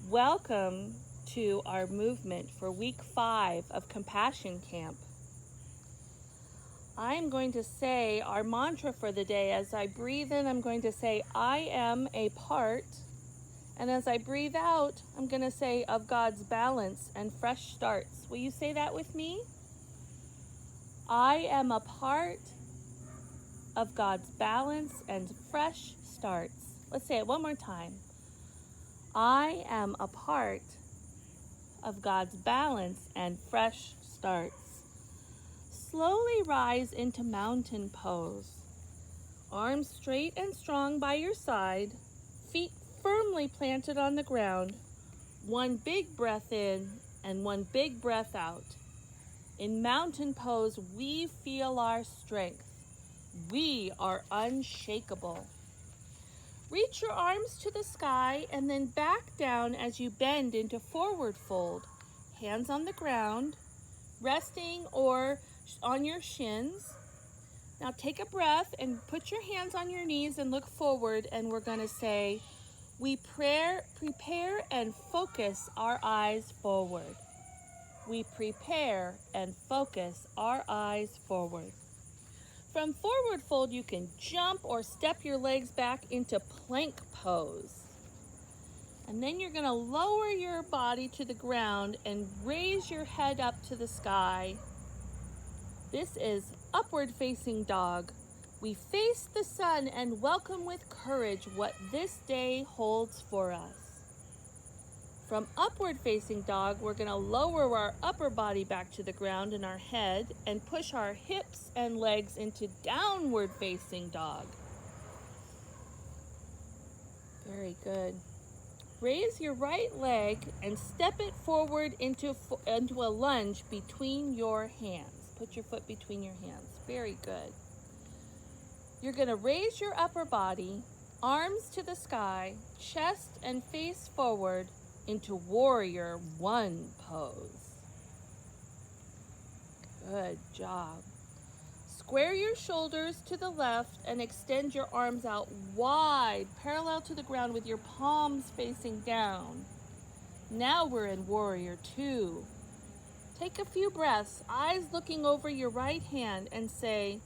Welcome to our movement for week 5 of Compassion Camp. I'm going to say our mantra for the day. As I breathe in, I'm going to say, I am a part. And as I breathe out, I'm going to say, of God's balance and fresh starts. Will you say that with me? I am a part of God's balance and fresh starts. Let's say it one more time. I am a part of God's balance and fresh starts. Slowly rise into mountain pose. Arms straight and strong by your side, feet firmly planted on the ground. One big breath in and one big breath out. In mountain pose, we feel our strength. We are unshakable. Reach your arms to the sky and then back down as you bend into forward fold. Hands on the ground, resting or on your shins. Now take a breath and put your hands on your knees and look forward, and we're going to say, we prepare and focus our eyes forward. We prepare and focus our eyes forward. From forward fold, you can jump or step your legs back into plank pose. And then you're going to lower your body to the ground and raise your head up to the sky. This is upward facing dog. We face the sun and welcome with courage what this day holds for us. From upward facing dog, we're going to lower our upper body back to the ground and our head and push our hips and legs into downward facing dog. Very good. Raise your right leg and step it forward into a lunge between your hands. Put your foot between your hands. Very good. You're going to raise your upper body, arms to the sky, chest and face forward into Warrior One pose. Good job. Square your shoulders to the left and extend your arms out wide, parallel to the ground with your palms facing down. Now we're in Warrior Two. Take a few breaths, eyes looking over your right hand, and say,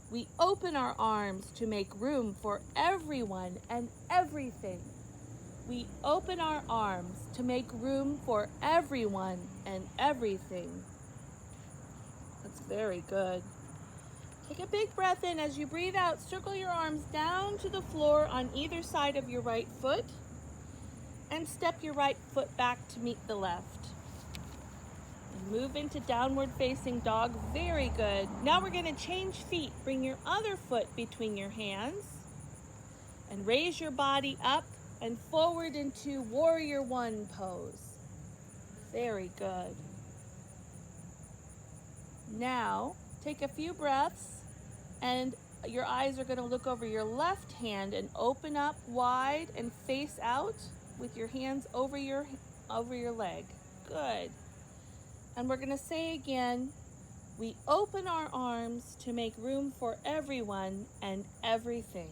we open our arms to make room for everyone and everything. We open our arms to make room for everyone and everything. That's very good. Take a big breath in. As you breathe out, circle your arms down to the floor on either side of your right foot and step your right foot back to meet the left. And move into downward facing dog. Very good. Now we're going to change feet. Bring your other foot between your hands and raise your body up and forward into Warrior One pose. Very good. Now, take a few breaths, and your eyes are going to look over your left hand and open up wide and face out with your hands over your leg. Good. And we're going to say again, we open our arms to make room for everyone and everything.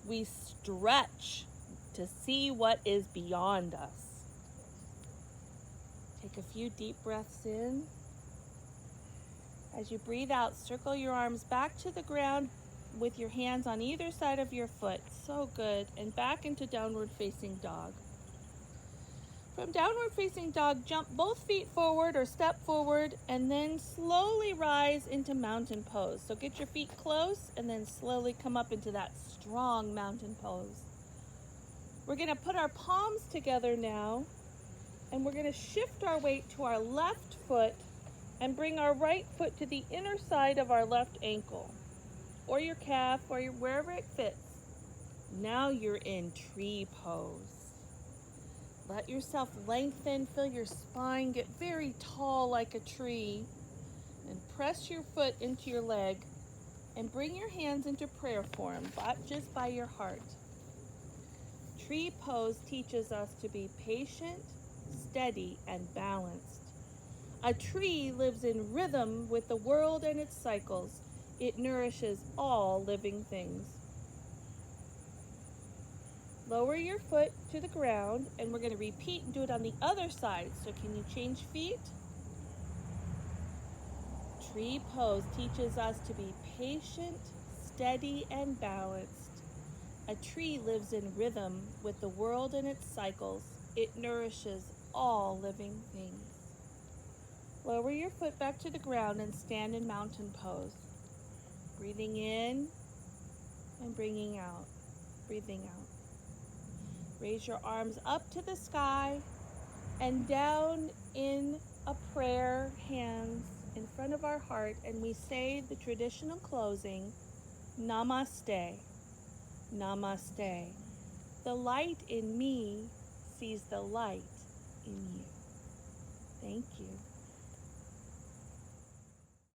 We stretch to see what is beyond us. Take a few deep breaths in. As you breathe out, circle your arms back to the ground with your hands on either side of your foot. So good. And back into downward facing dog. From downward facing dog, jump both feet forward or step forward and then slowly rise into mountain pose. So get your feet close and then slowly come up into that strong mountain pose. We're going to put our palms together now, and we're going to shift our weight to our left foot and bring our right foot to the inner side of our left ankle or your calf or wherever it fits. Now you're in tree pose. Let yourself lengthen, feel your spine get very tall like a tree, and press your foot into your leg and bring your hands into prayer form, just by your heart. Tree pose teaches us to be patient, steady, and balanced. A tree lives in rhythm with the world and its cycles. It nourishes all living things. Lower your foot to the ground, and we're going to repeat and do it on the other side. So can you change feet? Tree pose teaches us to be patient, steady, and balanced. A tree lives in rhythm with the world and its cycles. It nourishes all living things. Lower your foot back to the ground and stand in mountain pose. Breathing in and bringing out. Breathing out. Raise your arms up to the sky and down in a prayer, hands in front of our heart, and we say the traditional closing, Namaste. Namaste. The light in me sees the light in you. Thank you.